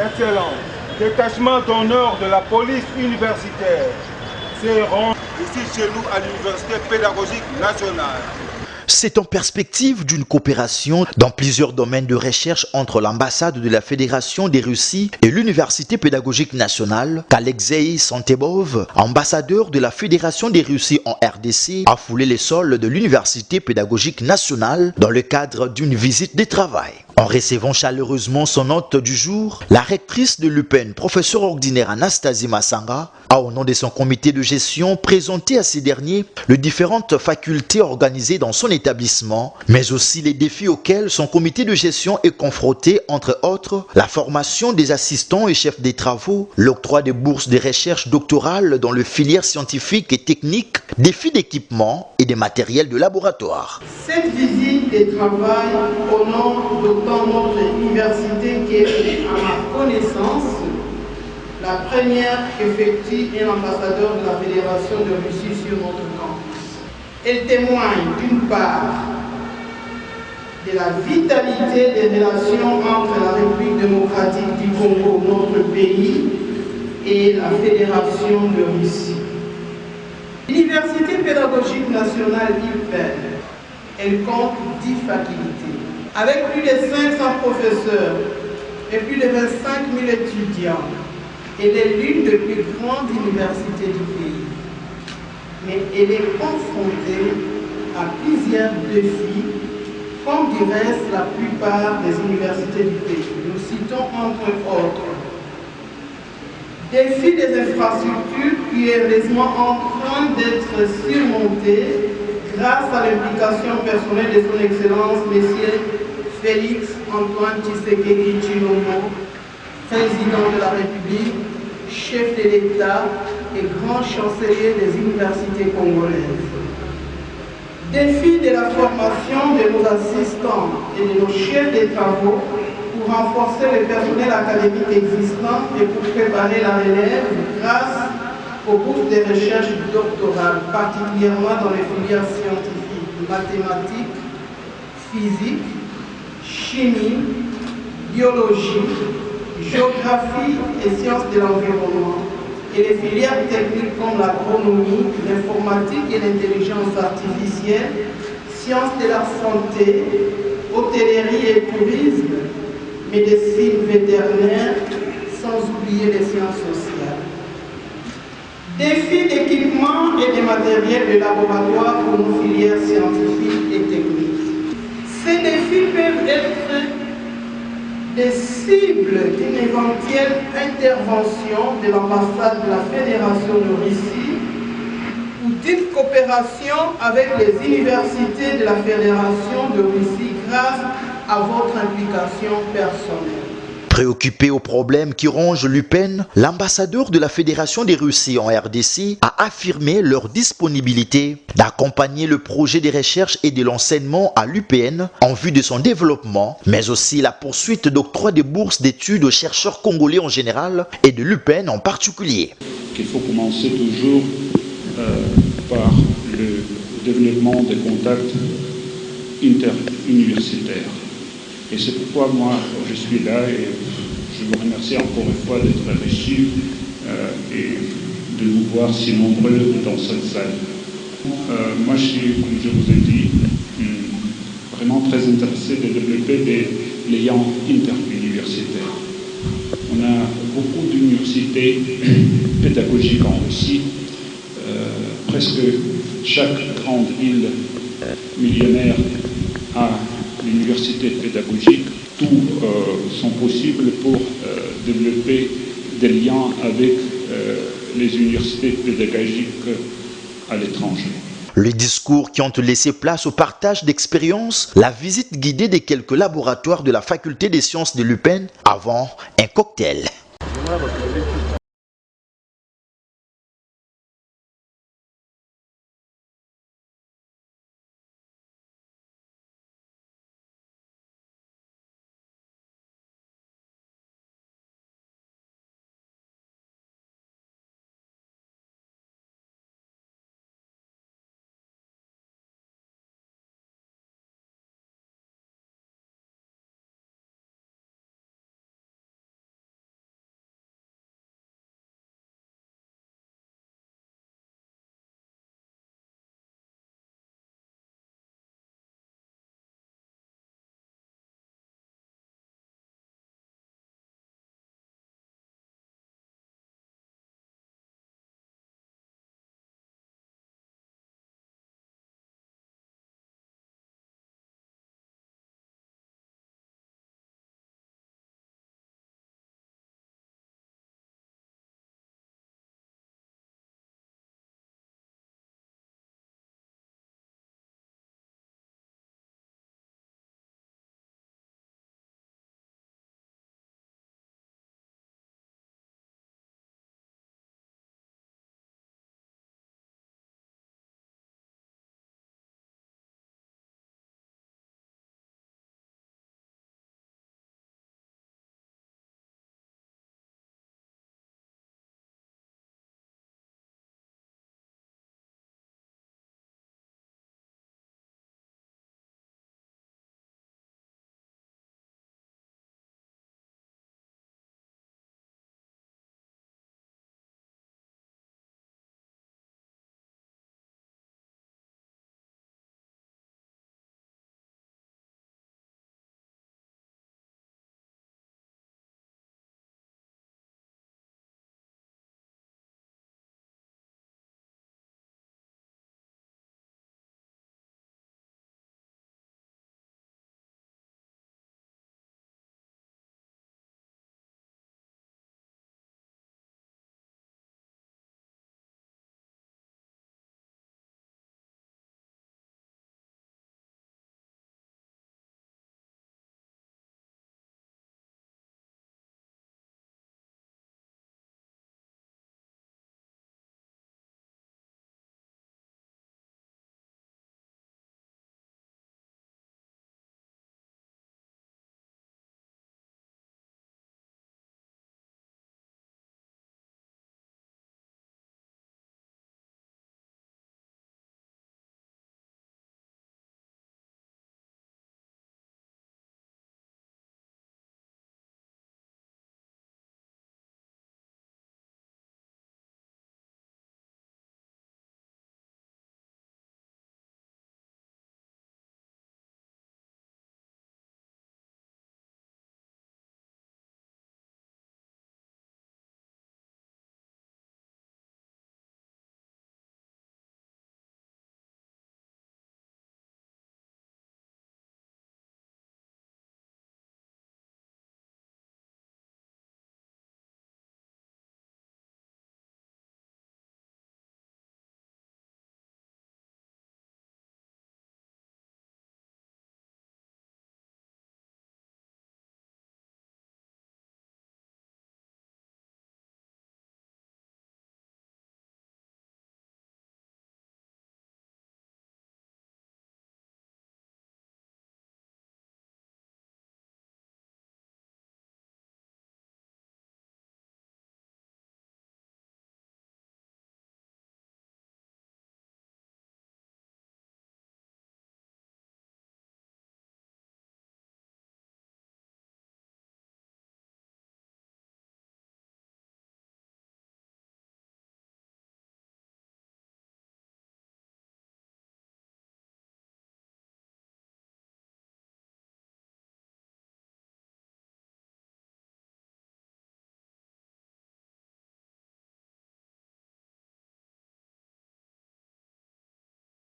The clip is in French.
Excellent. Détachement d'honneur de la police universitaire. C'est rond ici chez nous à l'Université pédagogique nationale. C'est en perspective d'une coopération dans plusieurs domaines de recherche entre l'ambassade de la Fédération des Russies et l'Université pédagogique nationale qu'Alexei Santebov, ambassadeur de la Fédération des Russies en RDC, a foulé les sols de l'Université pédagogique nationale dans le cadre d'une visite de travail. En recevant chaleureusement son hôte du jour, la rectrice de l'UPEN, professeure ordinaire Anastasie Massanga, a au nom de son comité de gestion présenté à ces derniers les différentes facultés organisées dans son établissement, mais aussi les défis auxquels son comité de gestion est confronté, entre autres la formation des assistants et chefs des travaux, l'octroi des bourses de recherche doctorales dans les filières scientifiques et techniques, défis d'équipement et des matériels de laboratoire. Cette visite de travail honore d'autant notre université qui est, à ma connaissance, la première qu'effectue un ambassadeur de la Fédération de Russie sur notre campus. Elle témoigne d'une part de la vitalité des relations entre la République démocratique du Congo, notre pays, et la Fédération de Russie. L'Université pédagogique nationale UPEN, elle compte 10 facultés, avec plus de 500 professeurs et plus de 25 000 étudiants. Elle est l'une des plus grandes universités du pays. Mais elle est confrontée à plusieurs défis, comme du reste la plupart des universités du pays. Nous citons entre autres défi des infrastructures qui est heureusement en train d'être surmonté grâce à l'implication personnelle de son Excellence, M. Félix Antoine Tshisekedi Tshilombo, président de la République, chef de l'État et grand chancelier des universités congolaises. Défi de la formation de nos assistants et de nos chefs de travaux pour renforcer le personnel académique existant et pour préparer la relève grâce aux bourses de recherche doctorale, particulièrement dans les filières scientifiques, mathématiques, physique, chimie, biologie, géographie et sciences de l'environnement, et les filières techniques comme l'agronomie, l'informatique et l'intelligence artificielle, sciences de la santé, hôtellerie et tourisme, médecine vétérinaire, sans oublier les sciences sociales. Défis d'équipement et de matériel de laboratoire pour nos filières scientifiques et techniques. Ces défis peuvent être des cibles d'une éventuelle intervention de l'ambassade de la Fédération de Russie ou d'une coopération avec les universités de la Fédération de Russie grâce à votre implication personnelle. Préoccupé aux problèmes qui rongent l'UPEN, l'ambassadeur de la Fédération des Russies en RDC a affirmé leur disponibilité d'accompagner le projet de recherche et de l'enseignement à l'UPN en vue de son développement, mais aussi la poursuite d'octroi des bourses d'études aux chercheurs congolais en général et de l'UPN en particulier. Il faut commencer toujours par le développement des contacts interuniversitaires. Et c'est pourquoi moi je suis là et je vous remercie encore une fois d'être reçu et de vous voir si nombreux dans cette salle. Moi je suis, comme je vous ai dit, vraiment très intéressé de développer des liens interuniversitaires. On a beaucoup d'universités pédagogiques en Russie. Presque chaque grande île millionnaire a l'université pédagogique. Tout sont possibles pour développer des liens avec les universités pédagogiques à l'étranger. Les discours qui ont laissé place au partage d'expériences, la visite guidée des quelques laboratoires de la faculté des sciences de l'UPEN avant un cocktail.